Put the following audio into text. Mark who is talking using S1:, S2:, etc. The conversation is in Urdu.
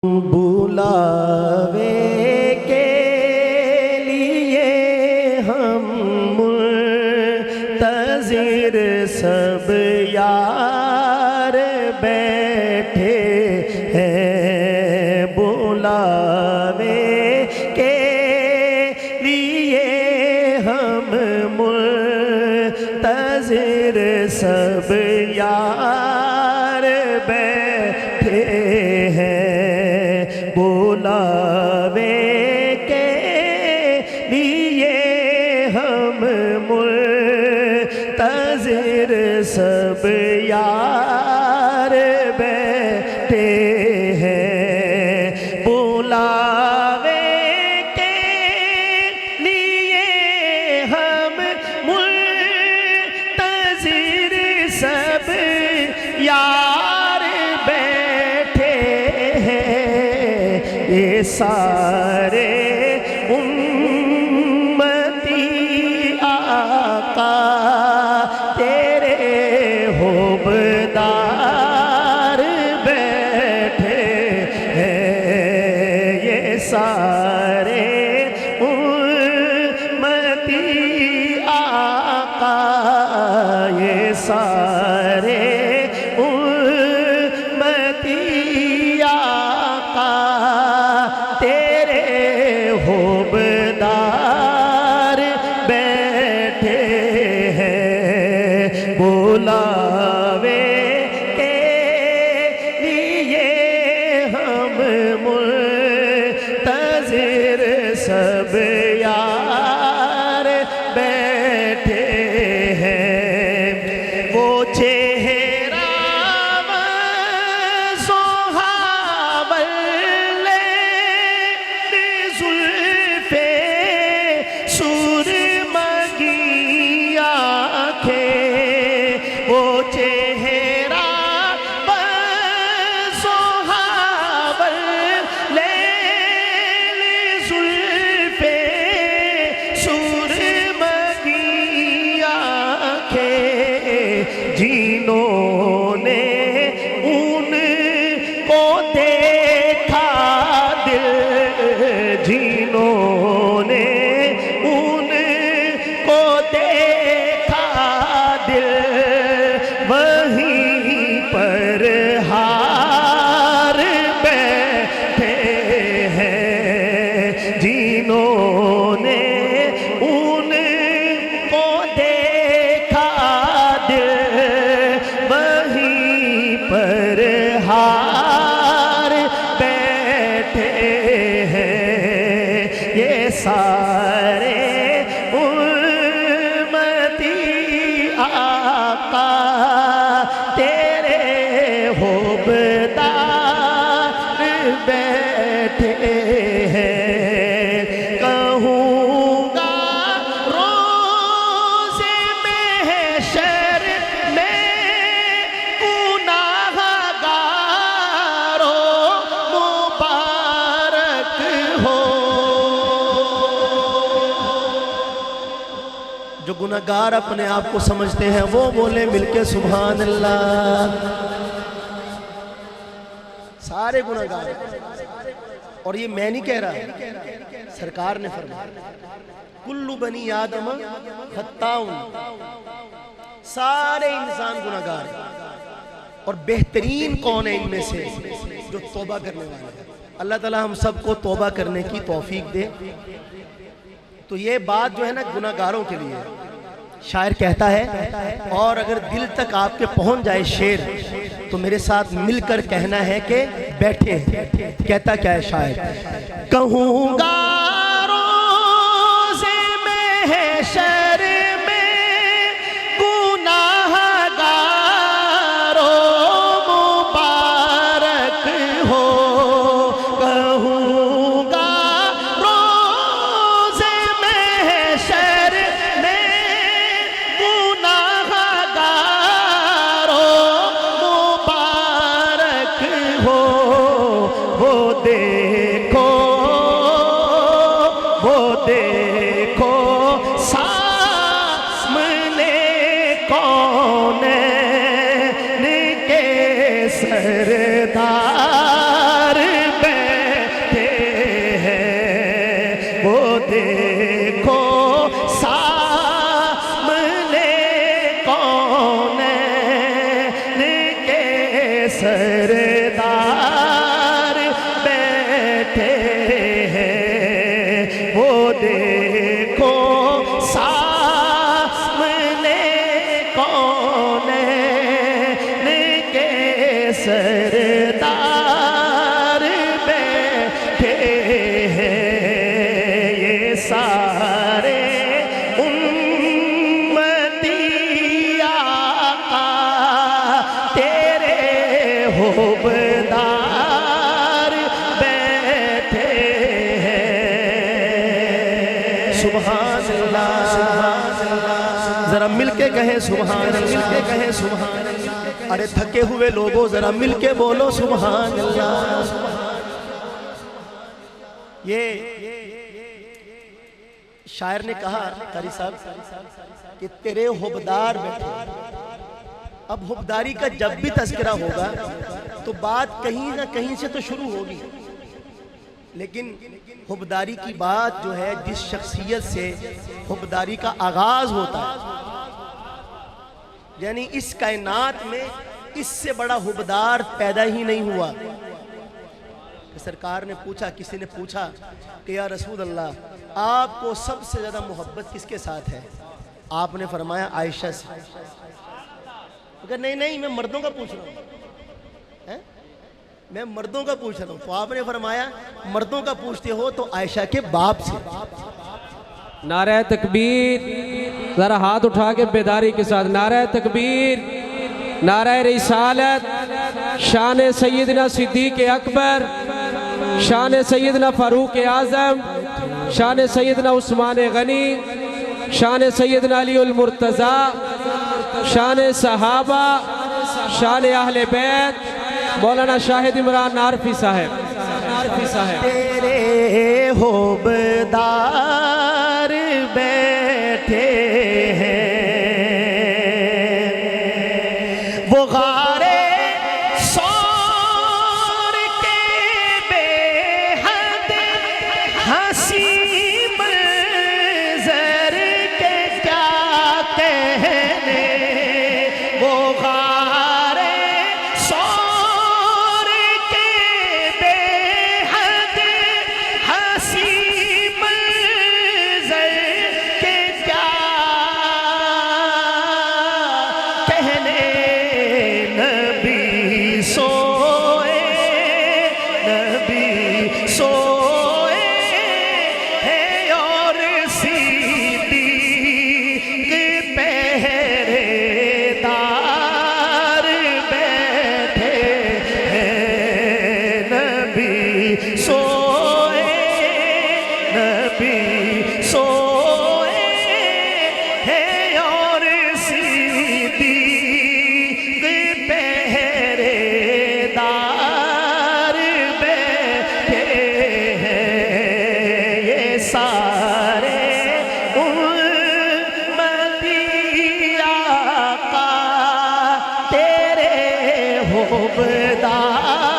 S1: بلاوے کے لیے ہم منتظر سب یار بیٹھے ہیں، بلاوے کے لیے ہم منتظر سب یار بیٹھے ہیں، بلاوے کے لیے ہم منتظر سب یار بیٹھے ہیں، بلاوے کے لیے ہم منتظر سب یار بیٹھے ہیں، یہ سارے امتی آقا تیرے حبدار بیٹھے ہیں، یہ سارے امتی آقا، یہ سارے امتی آقا تیرے حبدار بیٹھے ہیں، بلاوے کے لیے ہم منتظر سب یار بیٹھے ہیں، وہ چہرہ وہ چہرہ سہاول لیل زلف سرمگی آنکھیں، جنہوں نے ان کو دیکھا دل، جنہوں نے ان کو دیکھا دل وہیں پر ہار بیٹھے ہیں، جنہوں نے ان کو دیکھا دل وہیں پر ہار بیٹھے ہیں، یہ سارے آقا تیرے حبدار بیٹھے ہیں، کہوں گا روز محشر میں گناہگاروں مبارک ہو، جو گناہگار اپنے آپ کو سمجھتے ہیں وہ بولے مل کے سبحان اللہ، سارے گناہگار، اور یہ میں نہیں کہہ رہا، سرکار نے فرمایا کل بنی آدم خطاؤن، سارے انسان گناہگار ہیں، اور بہترین کون ہے ان میں سے؟ جو توبہ کرنے والے ہیں۔ اللہ تعالیٰ ہم سب کو توبہ کرنے کی توفیق دے۔ تو یہ بات جو ہے نا گناہگاروں کے لیے، شاعر کہتا ہے، اور اگر دل تک آپ کے پہنچ جائے شعر تو میرے ساتھ مل کر کہنا ہے کہ بیٹھے ہیں۔ کہتا کیا ہے شاعر؟ کہوں گا روز محشر میں گناہگاروں مبارک ہو، کہوں گا روز محشر میں گناہگاروں مبارک ہو، وہ دیکھو سامنے کونین کے سردار دیکھو سامنے کونین کے سردار بیٹھے ہیں، وہ دیکھو سامنے کونین کے سردار بیٹھے ہیں، یہ سارے امتی آقا تیرے حبدار بیٹھے ہیں۔ سبحان اللہ، ذرا مل کے کہیں سبحان اللہ، مل کے کہیں سبحان اللہ۔ ارے تھکے ہوئے لوگوں ذرا مل کے بولو سبحان اللہ۔ یہ شاعر نے کہا قاری صاحب کہ تیرے حبدار بیٹھے۔ اب حبداری کا جب بھی تذکرہ ہوگا تو بات کہیں نہ کہیں سے تو شروع ہوگی، لیکن حبداری کی بات جو ہے جس شخصیت سے حبداری کا آغاز ہوتا ہے، یعنی اس کائنات میں اس سے بڑا حبدار پیدا ہی نہیں ہوا کہ سرکار نے پوچھا، کسی نے پوچھا کہ یا رسول اللہ آپ کو سب سے زیادہ محبت کس کے ساتھ ہے؟ آپ نے فرمایا عائشہ سے۔ کہ نہیں میں مردوں کا پوچھ رہا ہوں، میں مردوں کا پوچھ رہا ہوں۔ تو آپ نے فرمایا مردوں کا پوچھتے ہو تو عائشہ کے باپ سے۔
S2: نعرہ تکبیر، ذرا ہاتھ اٹھا کے بیداری کے ساتھ نعرہ تکبیر، نعرہ رسالت، شان سیدنا صدیق اکبر، شان سیدنا فاروق اعظم، شان سیدنا عثمان غنی، شان سیدنا علی المرتضی، شان صحابہ، شان اہل بیت، مولانا شاہد عمران نارفی صاحب۔
S1: تیرے حبدار بیٹھے ہیں، وہ غارے سور کے بے حد ہنسی منظر کے کیا کہنے، وہ غارے سور کے بے حد ہنسی منظر کے کیا کہنے، نبی سوئے ہیں اور صدیق پہرے دار بیٹھے ہیں، نبی سوئے ہیں اور صدیق پہرے دار بیٹھے ہیں، یہ سارے امتی آقا تیرے حبدار